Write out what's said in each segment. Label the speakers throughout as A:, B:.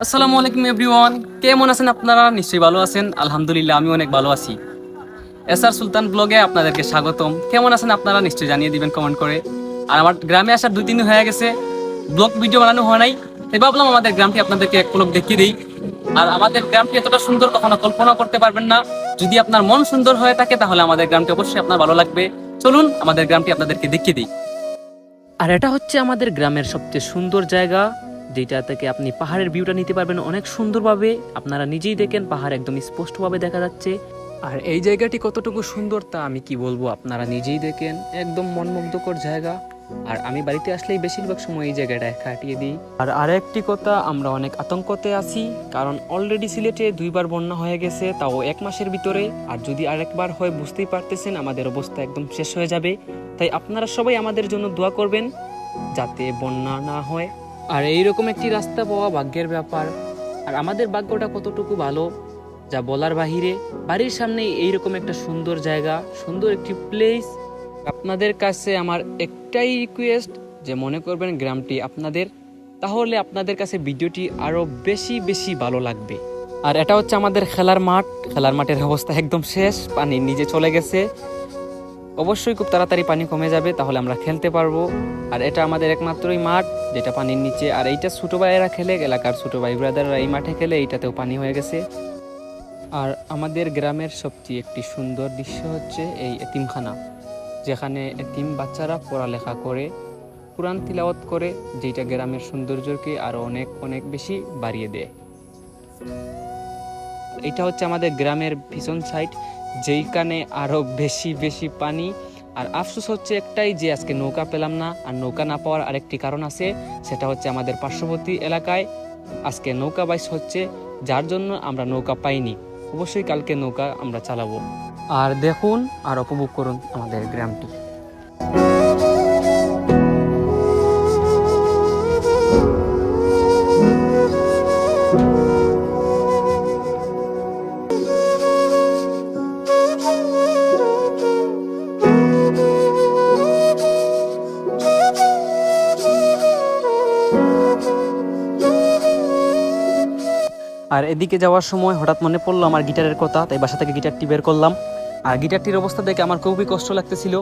A: আসসালামু আলাইকুম এভরিওয়ান, কেমন আছেন আপনারা? নিশ্চয়ই ভালো আছেন। আলহামদুলিল্লাহ আমি অনেক ভালো আছি। এসআর সুলতান ব্লগে আপনাদেরকে স্বাগতম। কেমন আছেন আপনারা নিশ্চয়ই জানিয়ে দিবেন কমেন্ট করে। আর আমার গ্রামে আসার 2-3 দিন হয়ে গেছে, ব্লগ ভিডিও বানানো হয় নাই, তাই ভাবলাম আমাদের গ্রামটি আপনাদেরকে এক পলক দেখিয়ে দিই। আর আমাদের গ্রামটি এতটা সুন্দর কখনো কল্পনা করতে পারবেন না। যদি আপনার মন সুন্দর হয়ে থাকে তাহলে আমাদের গ্রামটি অবশ্যই আপনার ভালো লাগবে। চলুন আমাদের গ্রামটি আপনাদেরকে দেখিয়ে দিই। আর এটা হচ্ছে আমাদের গ্রামের সবচেয়ে সুন্দর জায়গা, যেটা থেকে আপনি পাহাড়ের ভিউটা নিতে পারবেন অনেক সুন্দরভাবে। আপনারা নিজেই দেখেন পাহাড় একদম স্পষ্টভাবে দেখা যাচ্ছে। আর এই জায়গাটি কতটুকু সুন্দর তা আমি কি বলবো, আপনারা নিজেই দেখেন, একদম মনমুগ্ধকর জায়গা। আর আমি বাড়িতে আসলেই বেশিরভাগ সময় এই জায়গাটায় কাটিয়ে দিই। আর আরেকটি কথা, আমরা অনেক আতঙ্কতে আছি, কারণ অলরেডি সিলেটে 2বার বন্যা হয়ে গেছে, তাও 1 মাসের ভিতরে। আর যদি আরেকবার হয় বুঝতেই পারতেছেন আমাদের অবস্থা একদম শেষ হয়ে যাবে। তাই আপনারা সবাই আমাদের জন্য দোয়া করবেন যাতে বন্যা না হয়। আর এইরকম একটি রাস্তা পাওয়া ভাগ্যের ব্যাপার। আর আমাদের ভাগ্যটা কতটুকু ভালো যা বলার বাহিরে। বাড়ির সামনে এইরকম একটা সুন্দর জায়গা, সুন্দর একটি প্লেস। আপনাদের কাছে আমার একটাই রিকোয়েস্ট, যে মনে করবেন গ্রামটি আপনাদের, তাহলে আপনাদের কাছে ভিডিওটি আরো বেশি বেশি ভালো লাগবে। আর এটা হচ্ছে আমাদের খেলার মাঠ। খেলার মাঠের অবস্থা একদম শেষ, পানি নিচে চলে গেছে। অবশ্যই খুব তাড়াতাড়ি পানি কমে যাবে, তাহলে আমরা খেলতে পারবো। আর এটা আমাদের একমাত্রই মাঠ যেটা পানির নিচে। আর এইটা ছোট ভাইয়েরা খেলে, এলাকার ছোট ভাই ব্রাদাররা এই মাঠে খেলে, এইটাতেও পানি হয়ে গেছে। আর আমাদের গ্রামের সবচেয়ে একটি সুন্দর দৃশ্য হচ্ছে এই এতিমখানা, যেখানে এতিম বাচ্চারা পড়ালেখা করে, কোরআন তিলাওয়াত করে, যেটা গ্রামের সৌন্দর্যকে আরো অনেক অনেক বেশি বাড়িয়ে দেয়। এটা হচ্ছে আমাদের গ্রামের ভীষণ সাইড, যেইখানে আরো বেশি বেশি পানি। আর আফসোস হচ্ছে একটাই, যে আজকে নৌকা পেলাম না। আর নৌকা না পাওয়ার আরেকটি কারণ আছে, সেটা হচ্ছে আমাদের পার্শ্ববর্তী এলাকায় আজকে নৌকা বাইচ হচ্ছে, যার জন্য আমরা নৌকা পাইনি। অবশ্যই কালকে নৌকা আমরা চালাবো। আর দেখুন আর উপভোগ করুন আমাদের গ্রামটি। আর এদিকে যাওয়ার সময় হঠাৎ মনে পড়লো আমার গিটারের কথা, তাই বাসা থেকে গিটারটি বের করলাম। আর গিটারটির অবস্থা দেখে আমার খুবই কষ্ট লাগতেছিল,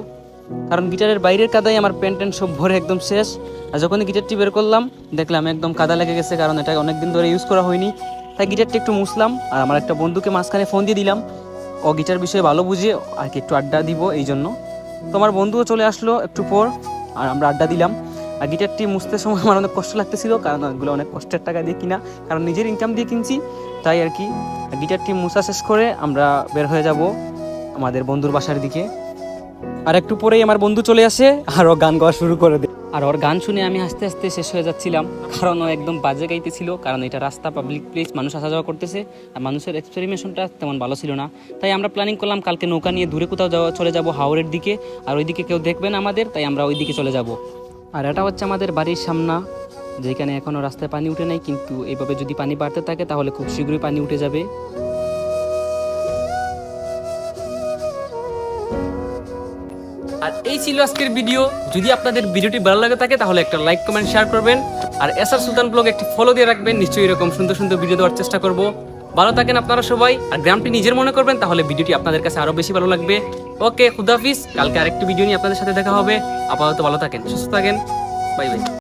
A: কারণ গিটারের বাইরের কাদায় আমার প্যান্ট ট্যান্ট সব ভরে একদম শেষ। আর যখনই গিটারটি বের করলাম দেখলাম একদম কাদা লেগে গেছে, কারণ এটা অনেকদিন ধরে ইউজ করা হয়নি। তাই গিটারটি একটু মুছলাম। আর আমার একটা বন্ধুকে মাঝখানে ফোন দিয়ে দিলাম, ও গিটার বিষয়ে ভালো বুঝে আর কি একটু আড্ডা দিব এই জন্য। তো আমার বন্ধুও চলে আসলো একটু পর, আর আমরা আড্ডা দিলাম। আর গিটারটি মুছতে সময় আমার অনেক কষ্ট লাগতেছিল, কারণ ওগুলো অনেক কষ্টের টাকা দিয়ে কিনা, কারণ নিজের ইনকাম দিয়ে কিনছি, তাই আর কি। গিটারটি মুছা শেষ করে আমরা বের হয়ে যাব আমাদের বন্ধুর বাসার দিকে। আর একটু পরেই আমার বন্ধু চলে আসে, আর ও গান গাওয়া শুরু করে দেয়। আর ওর গান শুনে আমি হাসতে হাসতে শেষ হয়ে যাচ্ছিলাম, কারণ ও একদম বাজে গাইতেছিল। কারণ এটা রাস্তা, পাবলিক প্লেস, মানুষ আসা যাওয়া করতেছে, আর মানুষের এক্সপেরিমেশনটা তেমন ভালো ছিল না। তাই আমরা প্ল্যানিং করলাম কালকে নৌকা নিয়ে দূরে কোথাও চলে যাব, হাওরের দিকে। আর ওইদিকে কেউ দেখবে না আমাদের, তাই আমরা ওই দিকে চলে যাব। আর এটা হচ্ছে আমাদের বাড়ির সামনা, যেখানে এখনো রাস্তায় পানি উঠে নাই, কিন্তু এইভাবে যদি পানি বাড়তে থাকে তাহলে খুব শীঘ্রই পানি উঠে যাবে। আর এই ছিল আজকের ভিডিও। যদি আপনাদের ভিডিওটি ভালো লাগে থাকে তাহলে একটা লাইক, কমেন্ট, শেয়ার করবেন। আর এসআর সুলতান ব্লগ একটি ফলো দিয়ে রাখবেন। নিশ্চয়ই এরকম সুন্দর সুন্দর ভিডিও দেওয়ার চেষ্টা করব। ভালো থাকেন আপনারা সবাই। আর গ্রামটি নিজের মনে করবেন, তাহলে ভিডিওটি আপনাদের কাছে আরো বেশি ভালো লাগবে। ওকে, খুদাহাফিজ। কালকে আরেকটি ভিডিও নিয়ে আপনাদের সাথে দেখা হবে। আপাতত ভালো থাকেন, সুস্থ থাকেন। Bye bye.